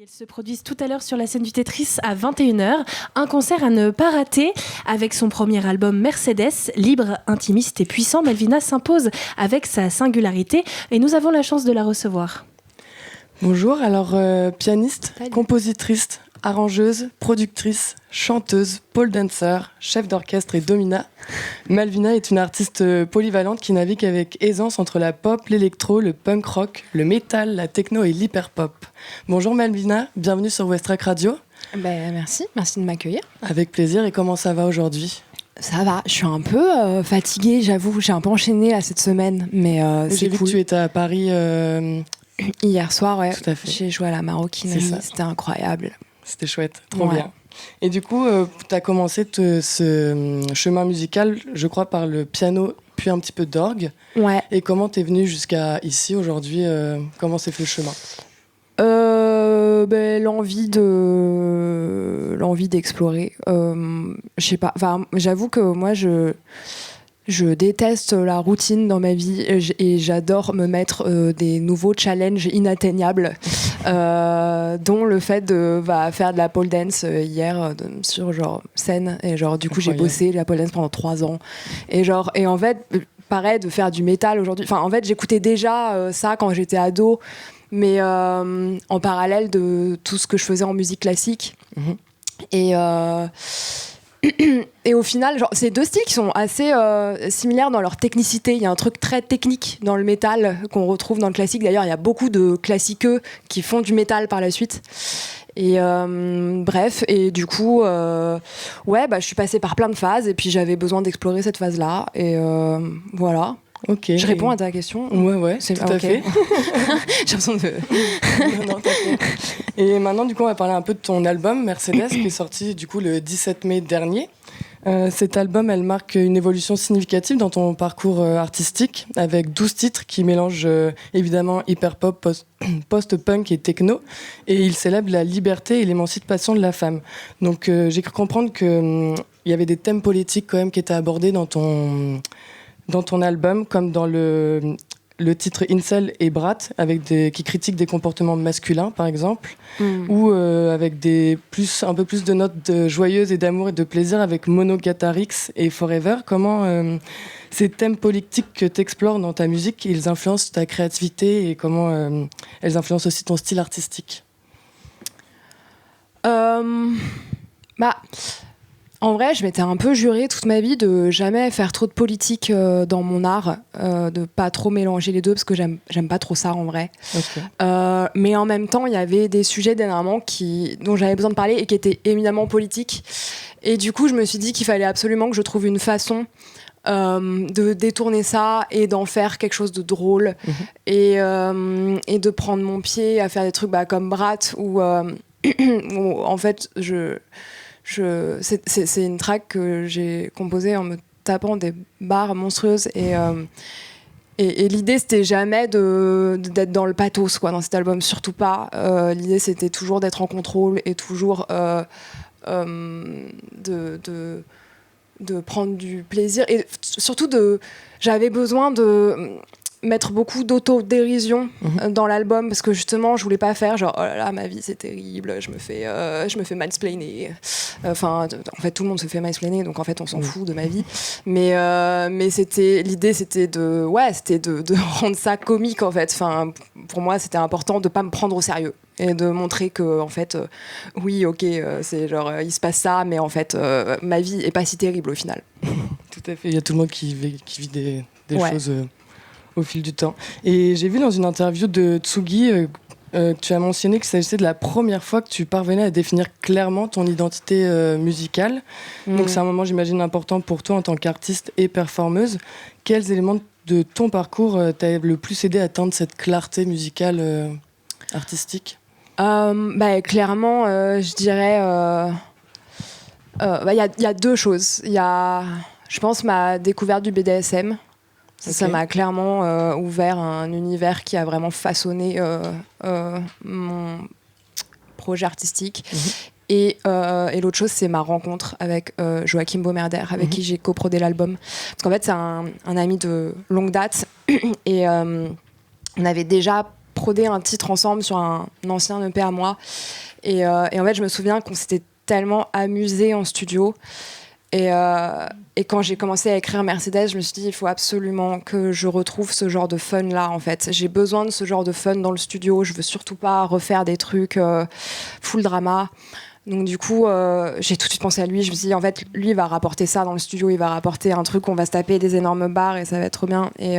Elles se produisent tout à l'heure sur la scène du Tetris à 21h. Un concert à ne pas rater. Avec son premier album Mercedes, libre, intimiste et puissant, Melvina s'impose avec sa singularité et nous avons la chance de la recevoir. Bonjour, alors pianiste, Salut. compositrice, arrangeuse, productrice, chanteuse, pole dancer, chef d'orchestre et domina. Melvina est une artiste polyvalente qui navigue avec aisance entre la pop, l'électro, le punk rock, le métal, la techno et l'hyperpop. Bonjour Melvina, bienvenue sur Westrack Radio. Merci de m'accueillir. Avec plaisir, et comment ça va aujourd'hui ? Ça va, je suis un peu fatiguée, j'avoue, j'ai un peu enchaîné là, cette semaine, mais c'est J'ai vu cool. que tu étais à Paris Hier soir, ouais, Tout à fait. j'ai joué à la Maroquinerie, c'était incroyable. C'était chouette, trop Ouais. bien. Et du coup, tu as commencé ce chemin musical, je crois, par le piano, puis un petit peu d'orgue. Ouais. Et comment t'es venue jusqu'à ici aujourd'hui Comment s'est fait le chemin ? L'envie d'explorer. Je sais pas. Enfin, j'avoue que moi, je déteste la routine dans ma vie et j'adore me mettre des nouveaux challenges inatteignables, dont le fait de faire de la pole dance hier sur genre scène, et genre du coup j'ai Incroyable. bossé la pole dance pendant 3 ans et en fait pareil de faire du métal aujourd'hui. Enfin en fait j'écoutais déjà ça quand j'étais ado, mais en parallèle de tout ce que je faisais en musique classique. Mhm. Et au final, genre, c'est deux styles qui sont assez similaires dans leur technicité. Il y a un truc très technique dans le métal qu'on retrouve dans le classique. D'ailleurs, il y a beaucoup de classiqueux qui font du métal par la suite. Et bref, et du coup, je suis passée par plein de phases et puis j'avais besoin d'explorer cette phase-là. Et voilà. Ok. Je réponds à ta question. Ouais, C'est- tout ah, à ok. fait. J'ai l'impression de... Non, t'inquiète. Et maintenant, du coup, on va parler un peu de ton album Mercedes, qui est sorti du coup le 17 mai dernier. Cet album, elle marque une évolution significative dans ton parcours artistique, avec 12 titres qui mélangent évidemment hyper-pop, post-punk et techno, et il célèbre la liberté et l'émancipation de la femme. Donc j'ai cru comprendre qu'il y avait des thèmes politiques quand même qui étaient abordés dans ton album, comme dans le titre Incel et Brat, qui critiquent des comportements masculins, par exemple, ou avec un peu plus de notes joyeuses et d'amour et de plaisir avec Monogatari et Forever. Comment ces thèmes politiques que tu explores dans ta musique, ils influencent ta créativité et comment elles influencent aussi ton style artistique ? En vrai, je m'étais un peu jurée toute ma vie de jamais faire trop de politique dans mon art, de pas trop mélanger les deux, parce que j'aime pas trop ça en vrai. Okay. Mais en même temps, il y avait des sujets dernièrement dont j'avais besoin de parler et qui étaient éminemment politiques. Et du coup, je me suis dit qu'il fallait absolument que je trouve une façon de détourner ça et d'en faire quelque chose de drôle, et de prendre mon pied à faire des trucs comme Brat, où en fait, c'est une track que j'ai composée en me tapant des barres monstrueuses, et l'idée c'était jamais d'être dans le pathos quoi, dans cet album, surtout pas. L'idée c'était toujours d'être en contrôle et toujours de prendre du plaisir, et surtout j'avais besoin de mettre beaucoup d'autodérision dans l'album, parce que justement je voulais pas faire genre oh là là ma vie c'est terrible, je me fais mansplainer, en fait tout le monde se fait mansplainer, donc en fait on s'en fout de ma vie, mais l'idée c'était de rendre ça comique en fait. Enfin pour moi c'était important de pas me prendre au sérieux et de montrer que en fait oui ok, c'est genre il se passe ça, mais en fait ma vie est pas si terrible au final. Tout à fait, il y a tout le monde qui vit des Ouais. choses au fil du temps. Et j'ai vu dans une interview de Tsugi que tu as mentionné qu'il s'agissait de la première fois que tu parvenais à définir clairement ton identité musicale. Donc c'est un moment, j'imagine, important pour toi en tant qu'artiste et performeuse. Quels éléments de ton parcours t'ont le plus aidé à atteindre cette clarté musicale artistique ? Clairement, je dirais... y a deux choses. Il y a, je pense, ma découverte du BDSM. Ça m'a clairement ouvert un univers qui a vraiment façonné mon projet artistique. Et l'autre chose, c'est ma rencontre avec Joachim Baumerder, avec qui j'ai coprodé l'album. Parce qu'en fait, c'est un ami de longue date. Et on avait déjà prodé un titre ensemble sur un ancien EP à moi. Et en fait, je me souviens qu'on s'était tellement amusé en studio. Et quand j'ai commencé à écrire Mercedes, je me suis dit, il faut absolument que je retrouve ce genre de fun-là, en fait. J'ai besoin de ce genre de fun dans le studio. Je veux surtout pas refaire des trucs full drama. Donc du coup, j'ai tout de suite pensé à lui. Je me suis dit, en fait, lui, il va rapporter ça dans le studio. Il va rapporter un truc, on va se taper des énormes barres et ça va être trop bien. Et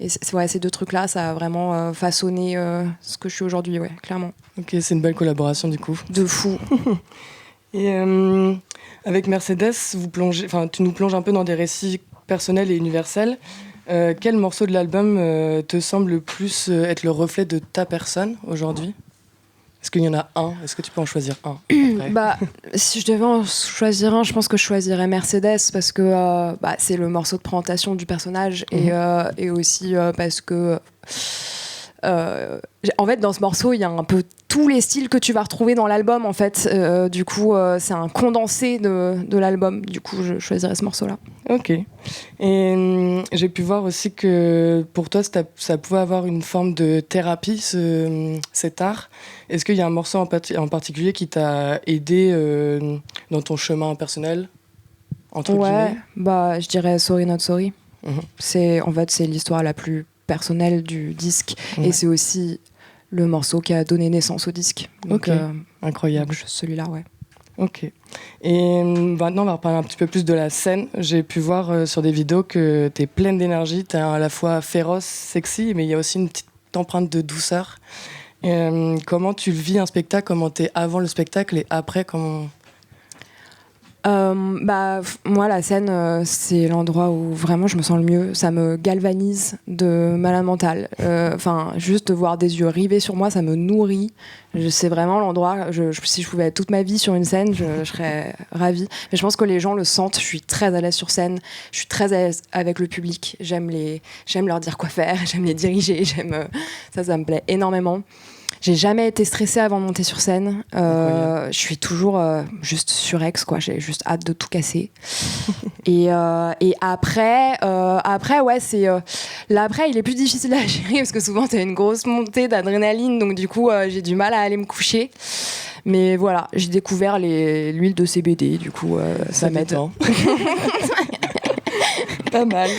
ces deux trucs-là, ça a vraiment façonné ce que je suis aujourd'hui, ouais, clairement. Ok, c'est une belle collaboration, du coup. De fou. Et avec Mercedes, tu nous plonges un peu dans des récits personnels et universels. Quel morceau de l'album te semble le plus être le reflet de ta personne aujourd'hui ? Est-ce qu'il y en a un ? Est-ce que tu peux en choisir un ? Si je devais en choisir un, je pense que je choisirais Mercedes parce que c'est le morceau de présentation du personnage et aussi parce que en fait dans ce morceau il y a un peu tous les styles que tu vas retrouver dans l'album en fait. Du coup c'est un condensé de l'album. Du coup je choisirais ce morceau-là. Ok. Et j'ai pu voir aussi que pour toi ça pouvait avoir une forme de thérapie cet art. Est-ce qu'il y a un morceau en particulier qui t'a aidé dans ton chemin personnel entre guillemets ? Je dirais Sorry Not Sorry. C'est l'histoire la plus personnelle du disque et c'est aussi le morceau qui a donné naissance au disque. Donc, incroyable. Donc, celui-là, ouais. Ok. Et maintenant, on va reparler un petit peu plus de la scène. J'ai pu voir sur des vidéos que t'es pleine d'énergie, t'es à la fois féroce, sexy, mais il y a aussi une petite empreinte de douceur. Comment tu vis un spectacle ? Comment t'es avant le spectacle et après ? Moi la scène c'est l'endroit où vraiment je me sens le mieux, ça me galvanise de malade mental, juste de voir des yeux rivés sur moi ça me nourrit, c'est vraiment l'endroit, si je pouvais être toute ma vie sur une scène je serais ravie, mais je pense que les gens le sentent, je suis très à l'aise sur scène, je suis très à l'aise avec le public, j'aime leur dire quoi faire, j'aime les diriger, ça me plaît énormément. J'ai jamais été stressée avant de monter sur scène. Je suis toujours juste surex, quoi. J'ai juste hâte de tout casser. et après, ouais, c'est l'après, il est plus difficile à gérer parce que souvent t'as une grosse montée d'adrénaline, donc du coup, j'ai du mal à aller me coucher. Mais voilà, j'ai découvert l'huile de CBD, du coup, ça m'aide. Pas mal.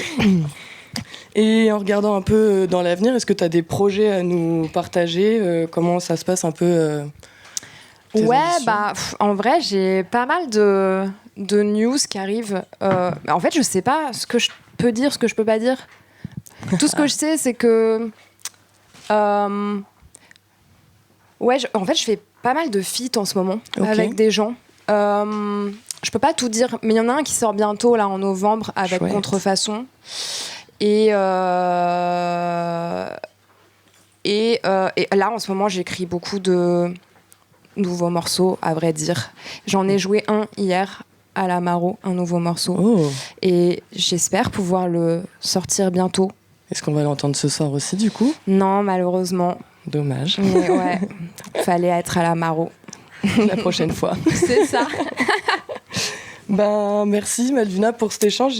Et en regardant un peu dans l'avenir, est-ce que tu as des projets à nous partager ? Comment ça se passe un peu en vrai, j'ai pas mal de news qui arrivent. En fait, je sais pas ce que je peux dire, ce que je peux pas dire. Tout ce que je sais, c'est que... en fait, je fais pas mal de feats en ce moment avec des gens. Je peux pas tout dire, mais il y en a un qui sort bientôt, là, en novembre, avec Chouette. Contrefaçon. Et là, en ce moment, j'écris beaucoup de nouveaux morceaux, à vrai dire. J'en ai joué un hier à la Maro, un nouveau morceau. Oh. Et j'espère pouvoir le sortir bientôt. Est-ce qu'on va l'entendre ce soir aussi, du coup ? Non, malheureusement. Dommage. Mais ouais, fallait être à la Maro. La prochaine fois. C'est ça. Merci Malvina pour cet échange.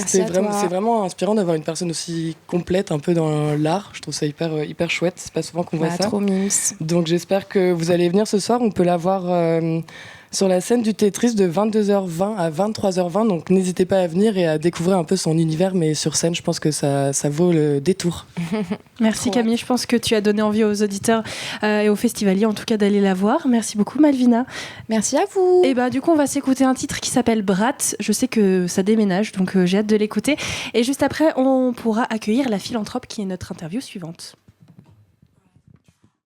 C'est vraiment inspirant d'avoir une personne aussi complète un peu dans l'art. Je trouve ça hyper chouette. C'est pas souvent qu'on voit ça. Trop mimes. Donc j'espère que vous allez venir ce soir. On peut la voir sur la scène du Tetris de 22h20 à 23h20. Donc n'hésitez pas à venir et à découvrir un peu son univers. Mais sur scène, je pense que ça vaut le détour. Merci Camille. Je pense que tu as donné envie aux auditeurs et aux festivaliers en tout cas d'aller la voir. Merci beaucoup Malvina. Merci à vous. Et du coup on va s'écouter un titre qui s'appelle Brat. Je sais que ça déménage donc j'ai hâte de l'écouter. Et juste après on pourra accueillir la philanthrope qui est notre interview suivante.